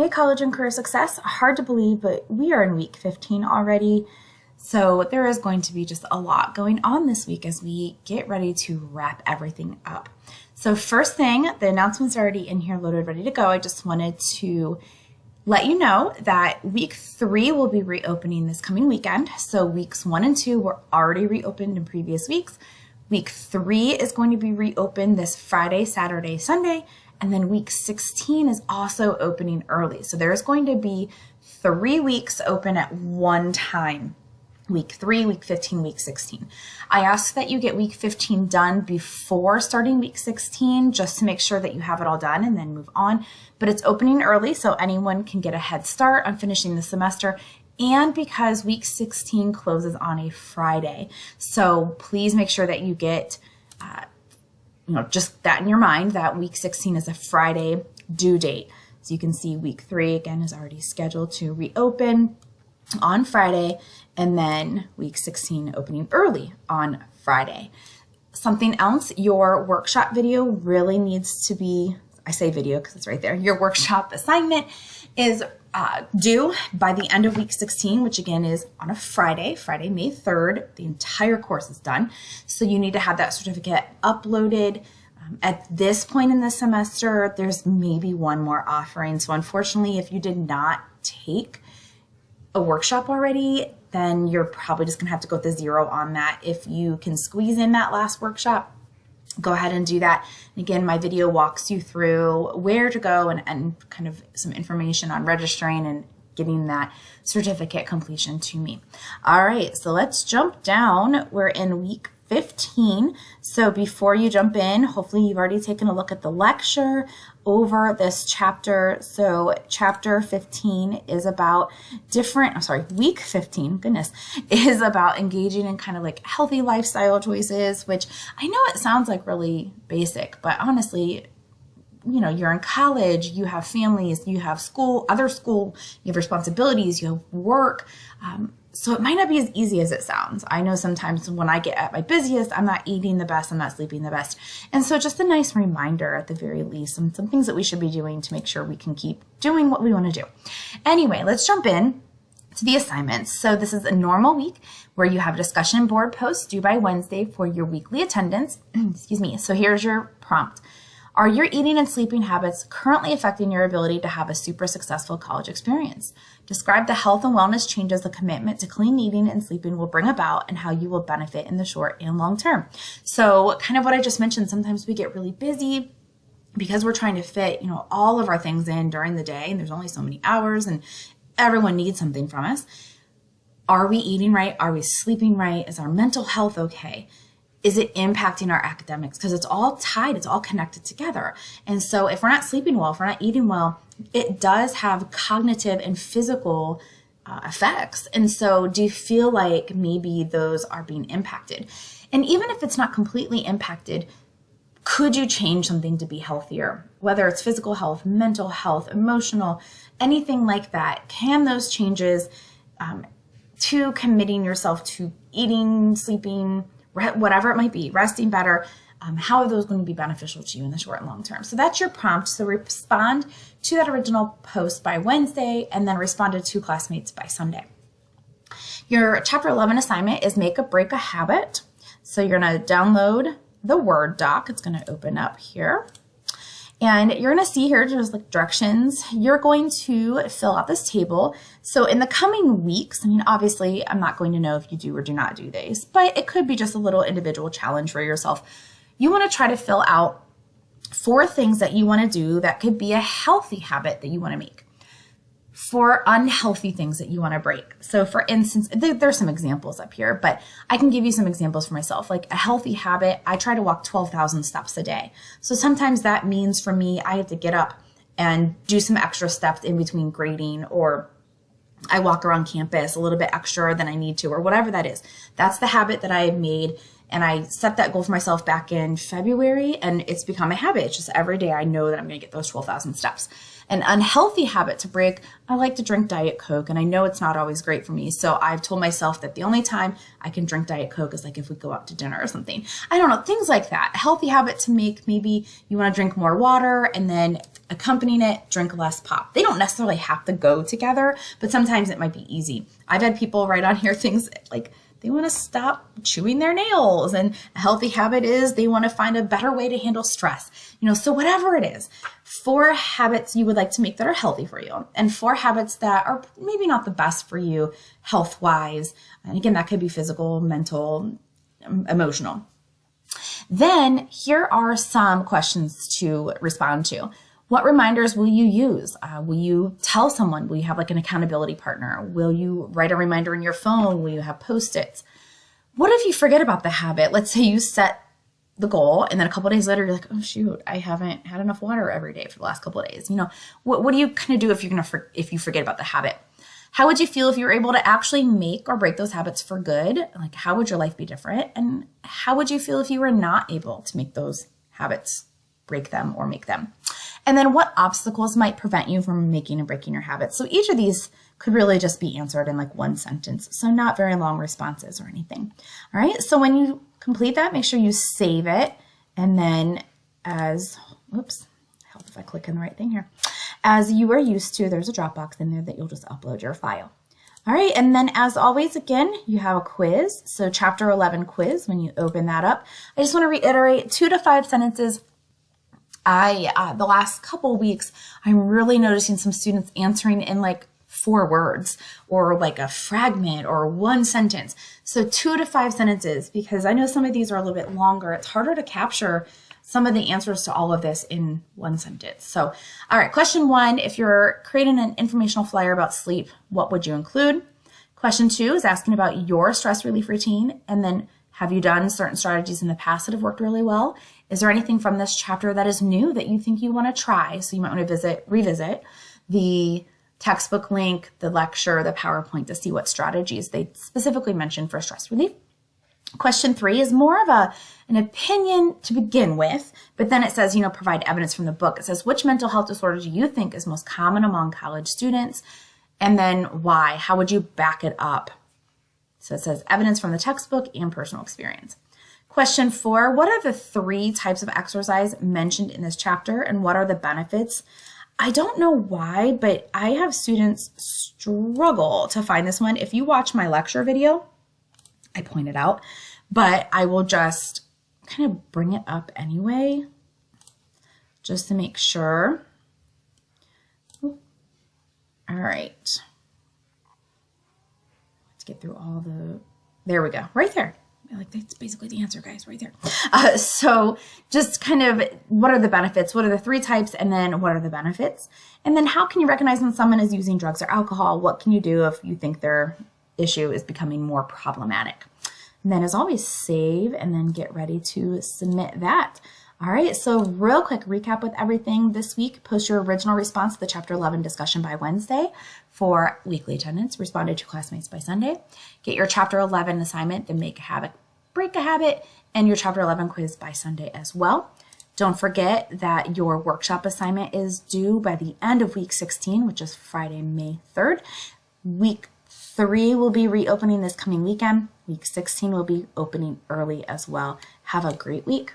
Hey, college and career success. Hard to believe, but we are in week 15 already. So there is going to be just a lot going on this week as we get ready to wrap everything up. So first thing, the announcement's already in here loaded, ready to go. I just wanted to let you know that week 3 will be reopening this coming weekend. So weeks 1 and 2 were already reopened in previous weeks. Week 3 is going to be reopened this Friday, Saturday, Sunday. And then week 16 is also opening early. So there's going to be 3 weeks open at one time. Week 3, week 15, week 16. I ask that you get week 15 done before starting week 16, just to make sure that you have it all done and then move on. But it's opening early, so anyone can get a head start on finishing the semester. And because week 16 closes on a Friday. So please make sure that you get just that in your mind, that week 16 is a Friday due date. So you can see week 3, again, is already scheduled to reopen on Friday, and then week 16 opening early on Friday. Something else, your workshop video really needs to be, I say video because it's right there, your workshop assignment is due by the end of week 16, which again is on a Friday, May 3rd. The entire course is done. So you need to have that certificate uploaded. At this point in the semester, there's maybe one more offering. So unfortunately, if you did not take a workshop already, then you're probably just gonna have to go to 0 on that. If you can squeeze in that last workshop, go ahead and do that. And again, my video walks you through where to go and kind of some information on registering and getting that certificate completion to me. All right, so let's jump down. We're in week 15. So before you jump in, hopefully you've already taken a look at the lecture over this chapter. So chapter 15 is about week 15, goodness, is about engaging in kind of like healthy lifestyle choices, which I know it sounds like really basic, but honestly, you're in college, you have families, you have school, you have responsibilities, you have work. So it might not be as easy as it sounds. I know sometimes when I get at my busiest, I'm not eating the best, I'm not sleeping the best. And so just a nice reminder at the very least, some things that we should be doing to make sure we can keep doing what we want to do. Anyway, let's jump in to the assignments. So this is a normal week where you have discussion board posts due by Wednesday for your weekly attendance. Excuse me. So here's your prompt. Are your eating and sleeping habits currently affecting your ability to have a super successful college experience? Describe the health and wellness changes the commitment to clean eating and sleeping will bring about and how you will benefit in the short and long term. So kind of what I just mentioned, sometimes we get really busy because we're trying to fit, all of our things in during the day, and there's only so many hours and everyone needs something from us. Are we eating right? Are we sleeping right? Is our mental health okay? Is it impacting our academics? Because it's all tied, it's all connected together. And so if we're not sleeping well, if we're not eating well, it does have cognitive and physical effects. And so do you feel like maybe those are being impacted? And even if it's not completely impacted, could you change something to be healthier? Whether it's physical health, mental health, emotional, anything like that. Can those changes to committing yourself to eating, sleeping, whatever it might be, resting better, how are those going to be beneficial to you in the short and long term? So that's your prompt. So respond to that original post by Wednesday and then respond to 2 classmates by Sunday. Your chapter 11 assignment is make or break a habit. So you're going to download the Word doc. It's going to open up here. And you're going to see here just like directions. You're going to fill out this table. So in the coming weeks, obviously I'm not going to know if you do or do not do these, but it could be just a little individual challenge for yourself. You want to try to fill out 4 things that you want to do that could be a healthy habit that you want to make. 4 unhealthy things that you want to break. So for instance, there's some examples up here, but I can give you some examples for myself. Like a healthy habit, I try to walk 12,000 steps a day. So sometimes that means for me, I have to get up and do some extra steps in between grading, or I walk around campus a little bit extra than I need to, or whatever that is. That's the habit that I have made. And I set that goal for myself back in February, and it's become a habit. It's just every day I know that I'm going to get those 12,000 steps. An unhealthy habit to break, I like to drink Diet Coke, and I know it's not always great for me. So I've told myself that the only time I can drink Diet Coke is like if we go out to dinner or something. I don't know, things like that. A healthy habit to make, maybe you want to drink more water, and then accompanying it, drink less pop. They don't necessarily have to go together, but sometimes it might be easy. I've had people write on here things like they want to stop chewing their nails, and a healthy habit is they want to find a better way to handle stress. So whatever it is, 4 habits you would like to make that are healthy for you, and 4 habits that are maybe not the best for you health-wise. And again, that could be physical, mental, emotional. Then here are some questions to respond to. What reminders will you use? Will you tell someone? Will you have like an accountability partner? Will you write a reminder in your phone? Will you have Post-its? What if you forget about the habit? Let's say you set the goal and then a couple of days later, you're like, oh shoot, I haven't had enough water every day for the last couple of days. What do you kind of do if you forget about the habit? How would you feel if you were able to actually make or break those habits for good? Like, how would your life be different? And how would you feel if you were not able to make those habits, break them or make them? And then what obstacles might prevent you from making and breaking your habits? So each of these could really just be answered in like one sentence. So not very long responses or anything. All right. So when you complete that, make sure you save it. And then help if I click in the right thing here. As you are used to, there's a Dropbox in there that you'll just upload your file. All right, and then as always, again, you have a quiz. So chapter 11 quiz, when you open that up, I just want to reiterate 2 to 5 sentences. The last couple weeks, I'm really noticing some students answering in like 4 words or like a fragment or one sentence. So 2 to 5 sentences, because I know some of these are a little bit longer. It's harder to capture some of the answers to all of this in one sentence. So, all right, question 1, if you're creating an informational flyer about sleep, what would you include? Question 2 is asking about your stress relief routine. And then, have you done certain strategies in the past that have worked really well? Is there anything from this chapter that is new that you think you want to try? So you might want to revisit the textbook link, the lecture, the PowerPoint to see what strategies they specifically mentioned for stress relief. Question 3 is more of an opinion to begin with, but then it says, provide evidence from the book. It says, which mental health disorder do you think is most common among college students? And then why? How would you back it up? So it says evidence from the textbook and personal experience. Question 4, what are the 3 types of exercise mentioned in this chapter and what are the benefits? I don't know why, but I have students struggle to find this one. If you watch my lecture video, I point it out, but I will just kind of bring it up anyway, just to make sure. All right. Let's get through all there we go, right there. Like that's basically the answer, guys, right there. So just kind of what are the benefits? What are the 3 types? And then what are the benefits? And then how can you recognize when someone is using drugs or alcohol? What can you do if you think their issue is becoming more problematic? And then as always, save and then get ready to submit that. All right, so real quick recap with everything this week. Post your original response to the Chapter 11 discussion by Wednesday for weekly attendance. Responded to classmates by Sunday. Get your Chapter 11 assignment, then make a habit, break a habit, and your Chapter 11 quiz by Sunday as well. Don't forget that your workshop assignment is due by the end of week 16, which is Friday, May 3rd. Week 3 will be reopening this coming weekend. Week 16 will be opening early as well. Have a great week.